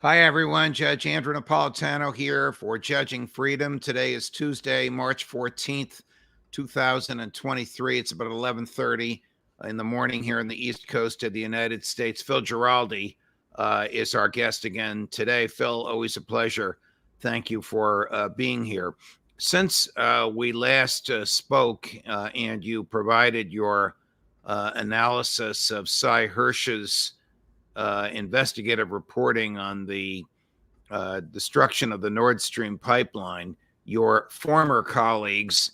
Hi, everyone. Judge Andrew Napolitano here for Judging Freedom. Today is Tuesday, March 14th, 2023. It's about 11:30 in the morning here on the East Coast of the United States. Phil Giraldi is our guest again today. Phil, always a pleasure. Thank you for being here. Since we last spoke and you provided your analysis of Cy Hirsch's investigative reporting on the destruction of the Nord Stream pipeline, your former colleagues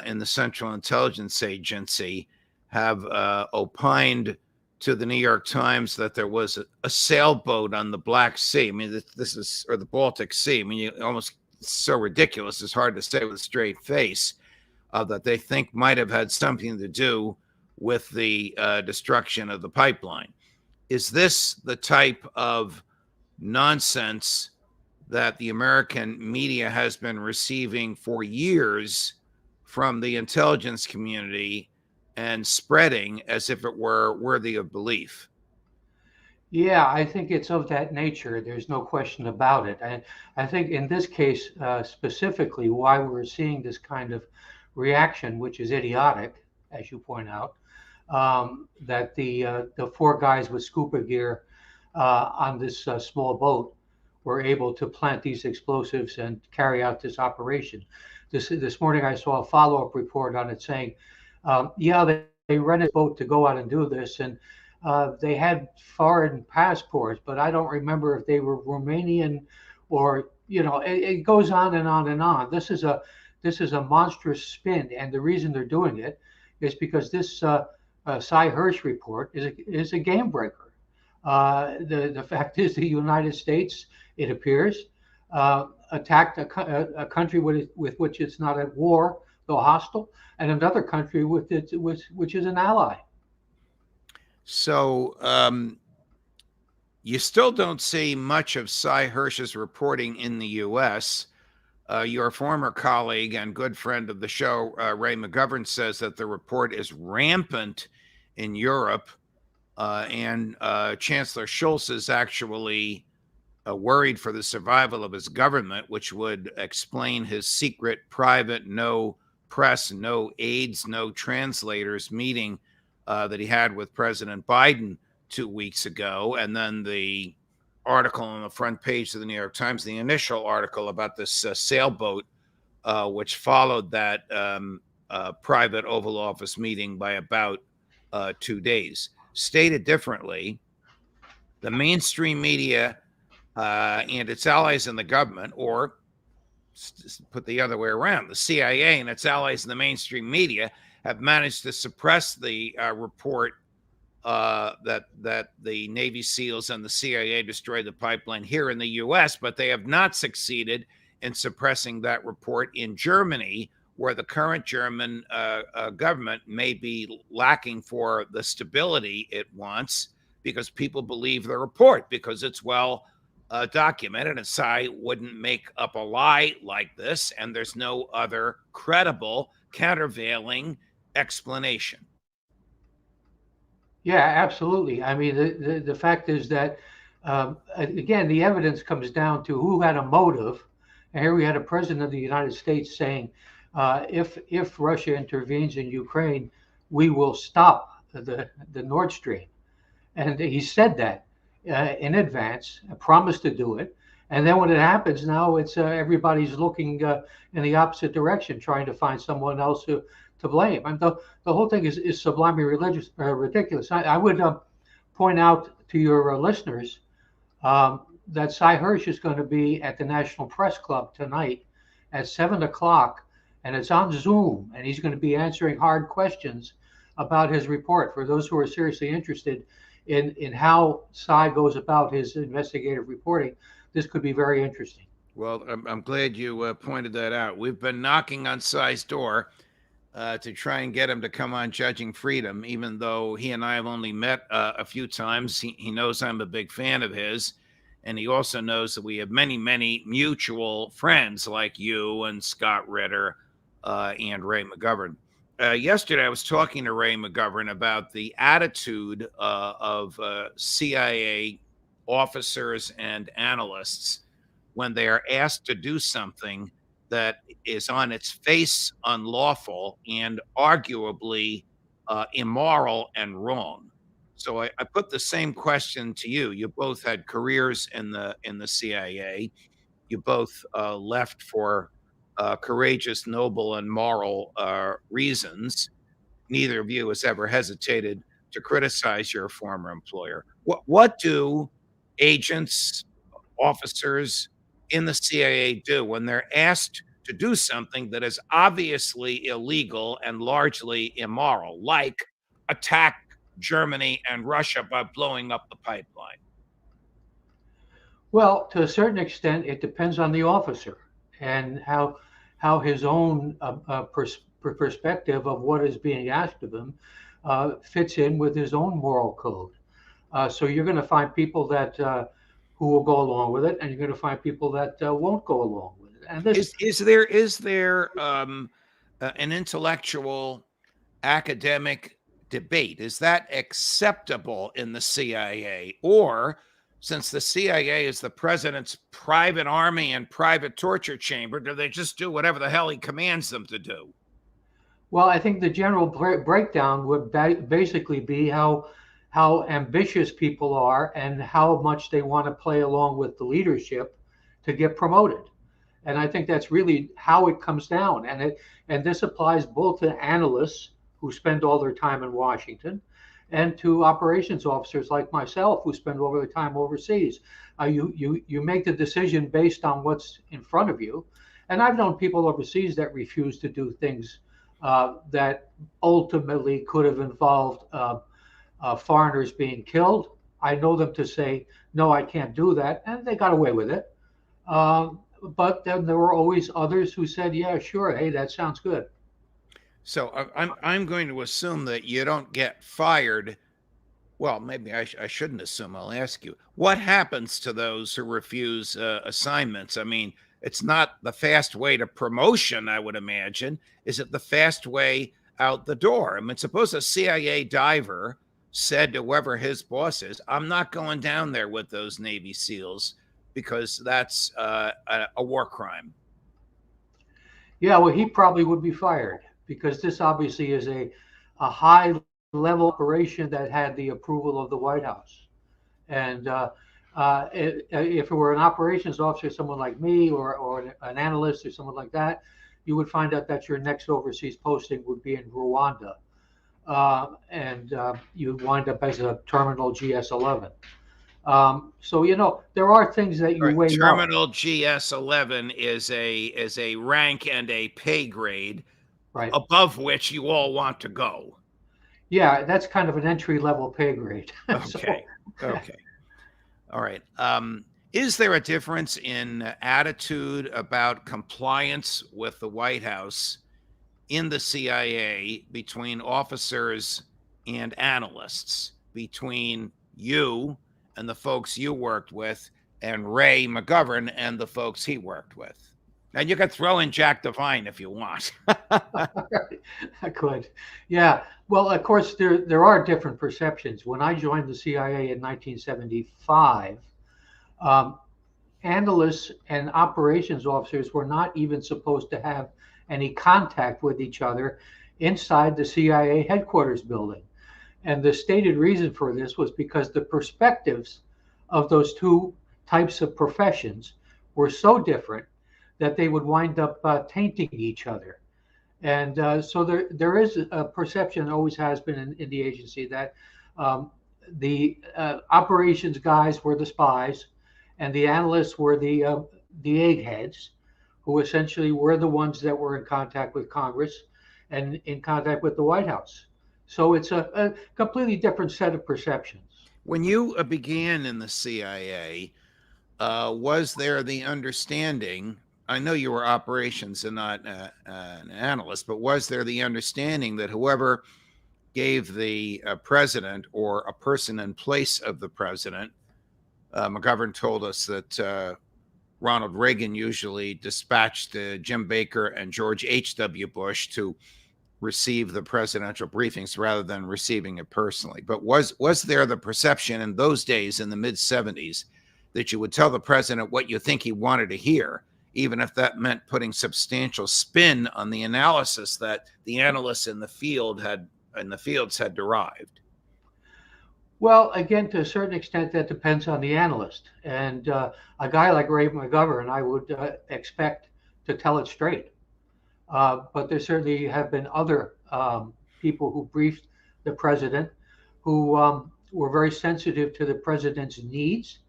in the Central Intelligence Agency have opined to the New York Times that there was a sailboat on the Black Sea. I mean, this is, or the Baltic Sea. I mean, you almost, it's so ridiculous. It's hard to say with a straight face that they think might have had something to do with the destruction of the pipeline. Is this the type of nonsense that the American media has been receiving for years from the intelligence community and spreading as if it were worthy of belief? Yeah, I think it's of that nature. There's no question about it. And I think in this case, specifically, why we're seeing this kind of reaction, which is idiotic, as you point out, that the four guys with scuba gear on this small boat were able to plant these explosives and carry out this operation. This morning, I saw a follow-up report on it saying, yeah, they rented a boat to go out and do this, and they had foreign passports, but I don't remember if they were Romanian or it goes on and on and on. This is a monstrous spin, and the reason they're doing it is because this Cy Hirsch report is a game breaker. The fact is, the United States, it appears, attacked a country with which it's not at war, though hostile, and another country which is an ally. So you still don't see much of Cy Hirsch's reporting in the U.S. Your former colleague and good friend of the show, Ray McGovern, says that the report is rampant in Europe, and Chancellor Schultz is actually worried for the survival of his government, which would explain his secret, private, no press, no aides, no translators meeting that he had with President Biden 2 weeks ago. And then the article on the front page of the New York Times, the initial article about this sailboat, which followed that private Oval Office meeting by about 2 days. Stated differently, the mainstream media and its allies in the government, or put the other way around, the CIA and its allies in the mainstream media have managed to suppress the report that the Navy SEALs and the CIA destroyed the pipeline here in the U.S., but they have not succeeded in suppressing that report in Germany, where the current German government may be lacking for the stability it wants because people believe the report because it's well documented, and Cy wouldn't make up a lie like this, and there's no other credible countervailing explanation. Yeah, absolutely. I mean, the fact is that, again, the evidence comes down to who had a motive. And here we had a president of the United States saying, if Russia intervenes in Ukraine, we will stop the Nord Stream. And he said that in advance, promised to do it. And then when it happens, now it's everybody's looking in the opposite direction, trying to find someone else to blame. And the whole thing is sublimely religious, ridiculous. I would point out to your listeners that Cy Hirsch is going to be at the National Press Club tonight at 7 o'clock, and it's on Zoom, and he's going to be answering hard questions about his report for those who are seriously interested in how Cy goes about his investigative reporting. This could be very interesting. Well, I'm glad you pointed that out. We've been knocking on Cy's door to try and get him to come on Judging Freedom, even though he and I have only met a few times. He knows I'm a big fan of his, and he also knows that we have many, many mutual friends like you and Scott Ritter and Ray McGovern. Yesterday, I was talking to Ray McGovern about the attitude of CIA officers and analysts when they are asked to do something that is on its face unlawful and arguably immoral and wrong. So I put the same question to you. You both had careers in the CIA. You both left for courageous, noble, and moral reasons. Neither of you has ever hesitated to criticize your former employer. What do agents, officers in the CIA do when they're asked to do something that is obviously illegal and largely immoral, like attack Germany and Russia by blowing up the pipeline? Well, to a certain extent, it depends on the officer and how his own perspective of what is being asked of him fits in with his own moral code. So you're going to find people that who will go along with it, and you're going to find people that won't go along with it. And this, Is there an intellectual academic debate? Is that acceptable in the CIA? Or since the CIA is the president's private army and private torture chamber, do they just do whatever the hell he commands them to do? well, I think the general breakdown would basically be how ambitious people are and how much they want to play along with the leadership to get promoted. And I think that's really how it comes down. And this applies both to analysts who spend all their time in Washington and to operations officers like myself who spend all their time overseas. You make the decision based on what's in front of you. And I've known people overseas that refuse to do things that ultimately could have involved foreigners being killed. I know them to say, no, I can't do that. And they got away with it. But then there were always others who said, yeah, sure. Hey, that sounds good. So I'm going to assume that you don't get fired. Well, maybe I shouldn't assume. I'll ask you, what happens to those who refuse assignments? I mean, it's not the fast way to promotion, I would imagine. Is it the fast way out the door? I mean, suppose a CIA diver said to whoever his boss is, I'm not going down there with those Navy SEALs because that's a war crime. Yeah, well, he probably would be fired because this obviously is a high level operation that had the approval of the White House. And if it were an operations officer, someone like me, or an analyst or someone like that, you would find out that your next overseas posting would be in Rwanda. And you'd wind up as a terminal GS-11. So, there are things that All you right, weigh up. Terminal GS-11 is a rank and a pay grade Right. above which you all want to go. Yeah, that's kind of an entry level pay grade. So, Okay. Okay. All right. Is there a difference in attitude about compliance with the White House in the CIA between officers and analysts, between you and the folks you worked with, and Ray McGovern and the folks he worked with? And you can throw in Jack Devine if you want. I could. Yeah. Well, of course, there are different perceptions. When I joined the CIA in 1975, um, analysts and operations officers were not even supposed to have any contact with each other inside the CIA headquarters building. And the stated reason for this was because the perspectives of those two types of professions were so different that they would wind up tainting each other. And so there is a perception, always has been in the agency, that um, the operations guys were the spies, and the analysts were the eggheads, who essentially were the ones that were in contact with Congress and in contact with the White House. So it's a completely different set of perceptions. When you began in the CIA, was there the understanding? I know you were operations and not an analyst, but was there the understanding that whoever gave the president or a person in place of the president, McGovern told us that Ronald Reagan usually dispatched Jim Baker and George H.W. Bush to receive the presidential briefings rather than receiving it personally. But was there the perception in those days, in the mid-70s, that you would tell the president what you think he wanted to hear, even if that meant putting substantial spin on the analysis that the analysts in the fields had derived? Well, again, to a certain extent, that depends on the analyst. And a guy like Ray McGovern, I would expect to tell it straight. But there certainly have been other people who briefed the president who were very sensitive to the president's needs.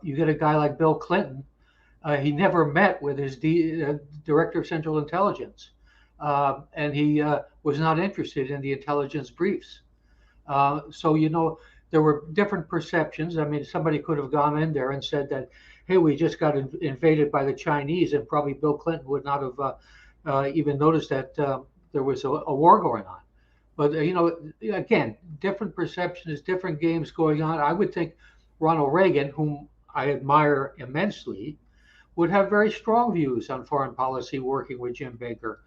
You get a guy like Bill Clinton. He never met with his director of Central Intelligence, and he was not interested in the intelligence briefs. So, there were different perceptions. I mean, somebody could have gone in there and said that, hey, we just got invaded by the Chinese, and probably Bill Clinton would not have even noticed that there was a war going on. But, again, different perceptions, different games going on. I would think Ronald Reagan, whom I admire immensely, would have very strong views on foreign policy, working with Jim Baker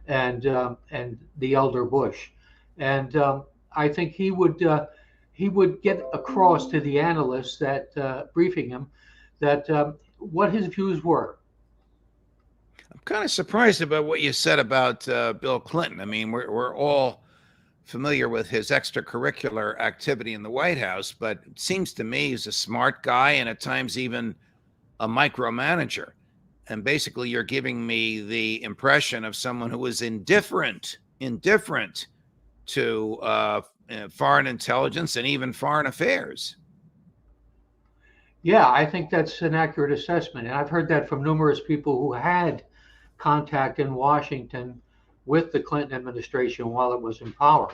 and the elder Bush. And I think he would get across to the analysts that briefing him that what his views were. I'm kind of surprised about what you said about Bill Clinton. I mean, we're all familiar with his extracurricular activity in the White House, but it seems to me he's a smart guy and at times even a micromanager. And basically, you're giving me the impression of someone who is indifferent to foreign intelligence and even foreign affairs. Yeah, I think that's an accurate assessment. And I've heard that from numerous people who had contact in Washington with the Clinton administration while it was in power.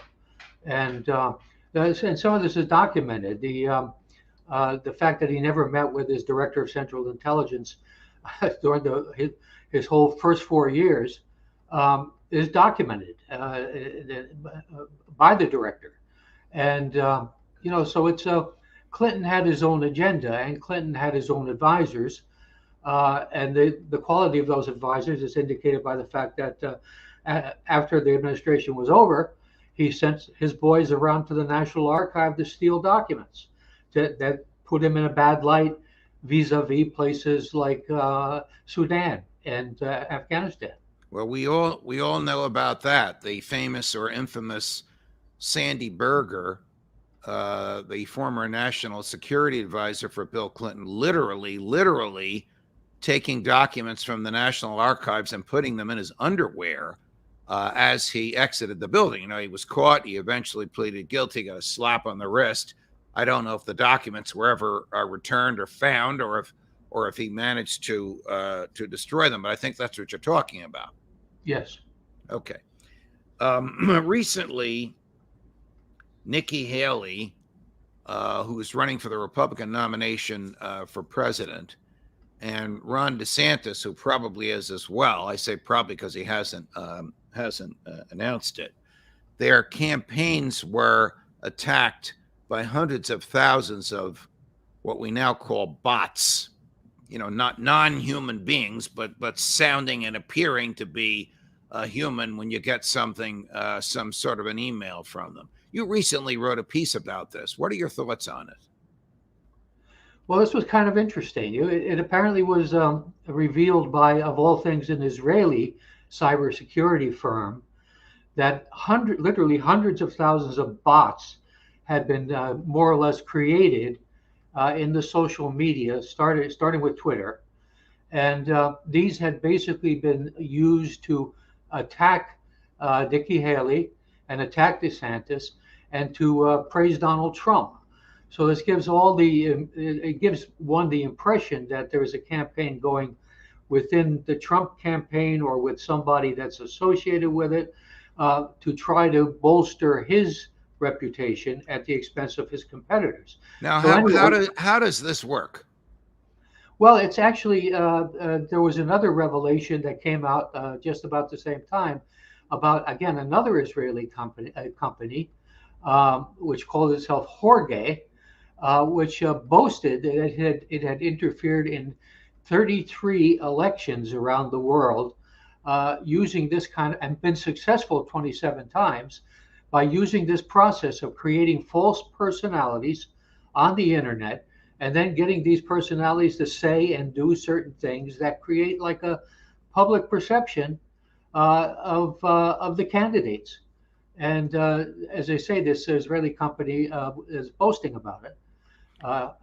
And some of this is documented. The fact that he never met with his director of Central Intelligence during his whole first 4 years is documented by the director. And, so it's Clinton had his own agenda and Clinton had his own advisors. And the quality of those advisors is indicated by the fact that after the administration was over, he sent his boys around to the National Archive to steal documents that put him in a bad light vis-a-vis places like Sudan and Afghanistan. Well, we all know about that. The famous or infamous Sandy Berger, the former national security advisor for Bill Clinton, literally taking documents from the National Archives and putting them in his underwear as he exited the building. He was caught. He eventually pleaded guilty, got a slap on the wrist. I don't know if the documents were ever returned or found, or if he managed to destroy them. But I think that's what you're talking about. Yes. Okay. Recently, Nikki Haley, who is running for the Republican nomination for president, and Ron DeSantis, who probably is as well. I say probably because he hasn't announced it. Their campaigns were attacked by hundreds of thousands of what we now call bots, not non-human beings, but sounding and appearing to be human when you get something, some sort of an email from them. You recently wrote a piece about this. What are your thoughts on it? Well, this was kind of interesting. It apparently was revealed by, of all things, an Israeli cybersecurity firm that literally hundreds of thousands of bots had been more or less created in the social media, starting with Twitter. And these had basically been used to attack Nikki Haley and attack DeSantis and to praise Donald Trump. So this gives it gives one the impression that there is a campaign going within the Trump campaign or with somebody that's associated with it to try to bolster his reputation at the expense of his competitors. Now, how does this work? Well, it's actually there was another revelation that came out just about the same time about, again, another Israeli company which called itself Jorge, which boasted that it had interfered in 33 elections around the world using this kind of, and been successful 27 times by using this process of creating false personalities on the internet and then getting these personalities to say and do certain things that create like a public perception of the candidates. And as I say, this Israeli company is boasting about it.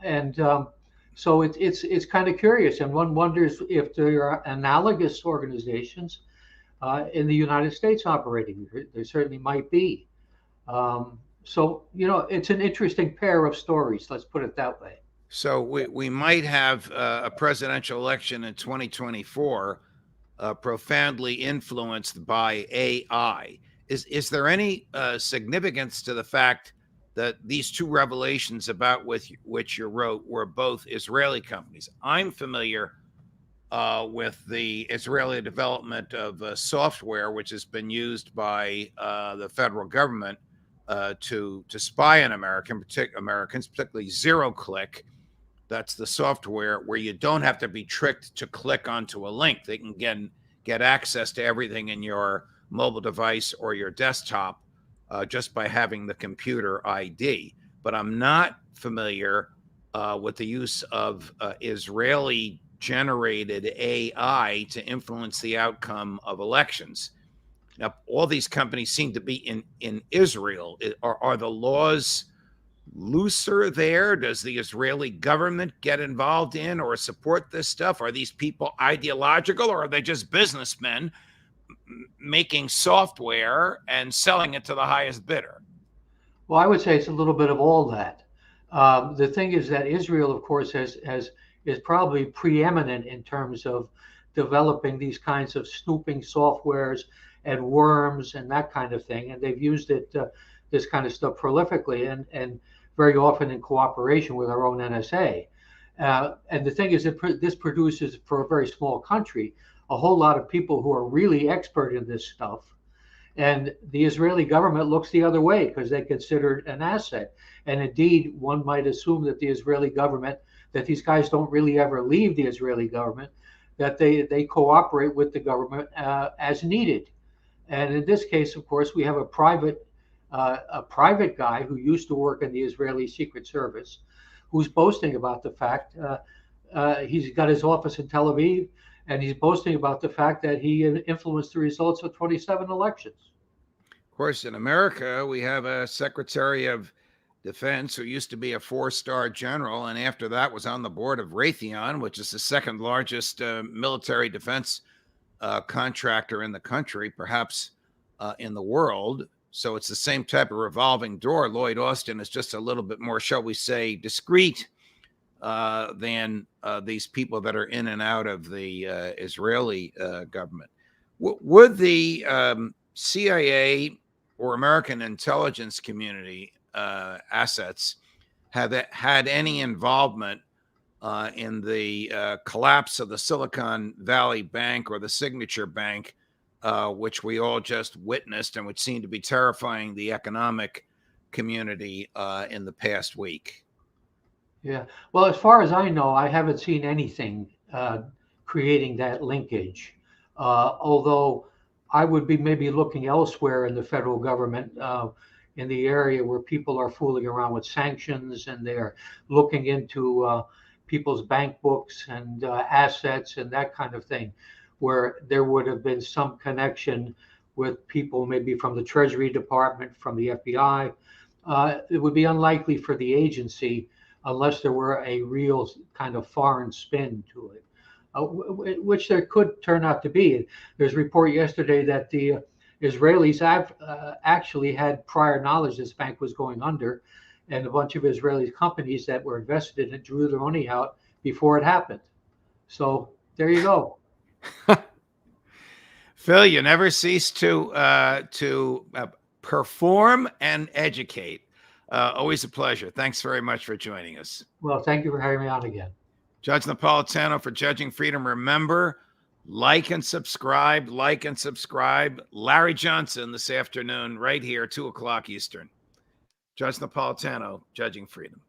And So it's kind of curious, and one wonders if there are analogous organizations in the United States operating. There certainly might be. So it's an interesting pair of stories. Let's put it that way. So we might have a presidential election in 2024 profoundly influenced by AI. Is there any significance to the fact that these two revelations about which you wrote were both Israeli companies? I'm familiar with the Israeli development of software, which has been used by the federal government to spy on Americans, particularly Zero Click. That's the software where you don't have to be tricked to click onto a link. They can get access to everything in your mobile device or your desktop just by having the computer ID. But I'm not familiar with the use of Israeli generated AI to influence the outcome of elections. Now, all these companies seem to be in Israel. Are the laws looser there? Does the Israeli government get involved in or support this stuff? Are these people ideological, or are they just businessmen making software and selling it to the highest bidder? Well, I would say it's a little bit of all that. The thing is that Israel, of course, has is probably preeminent in terms of developing these kinds of snooping softwares and worms and that kind of thing, and they've used it this kind of stuff prolifically and very often in cooperation with our own NSA. And the thing is that this produces, for a very small country, a whole lot of people who are really expert in this stuff, and the Israeli government looks the other way because they consider it an asset. And indeed, one might assume that the Israeli government, that these guys don't really ever leave the Israeli government, that they cooperate with the government as needed. And in this case, of course, we have a private guy who used to work in the Israeli Secret Service, who's boasting about the fact he's got his office in Tel Aviv, and he's boasting about the fact that he influenced the results of 27 elections. Of course, in America, we have a Secretary of Defense who used to be a 4-star general, and after that was on the board of Raytheon, which is the second largest military defense contractor in the country, perhaps in the world. So it's the same type of revolving door. Lloyd Austin is just a little bit more, shall we say, discreet than these people that are in and out of the Israeli government. Would the CIA or American intelligence community assets have had any involvement in the collapse of the Silicon Valley Bank or the Signature Bank, which we all just witnessed and which seemed to be terrifying the economic community in the past week? Yeah. Well, as far as I know, I haven't seen anything creating that linkage. Although I would be maybe looking elsewhere in the federal government, in the area where people are fooling around with sanctions and they're looking into people's bank books and assets and that kind of thing, where there would have been some connection with people maybe from the Treasury Department, from the FBI. It would be unlikely for the agency unless there were a real kind of foreign spin to it, which there could turn out to be. There's a report yesterday that the Israelis have actually had prior knowledge this bank was going under, and a bunch of Israeli companies that were invested in it drew their money out before it happened. So there you go. Phil, you never cease to perform and educate. Always a pleasure. Thanks very much for joining us. Well, thank you for having me on again. Judge Napolitano for Judging Freedom. Remember, like and subscribe, like and subscribe. Larry Johnson this afternoon, right here, 2 o'clock Eastern. Judge Napolitano, Judging Freedom.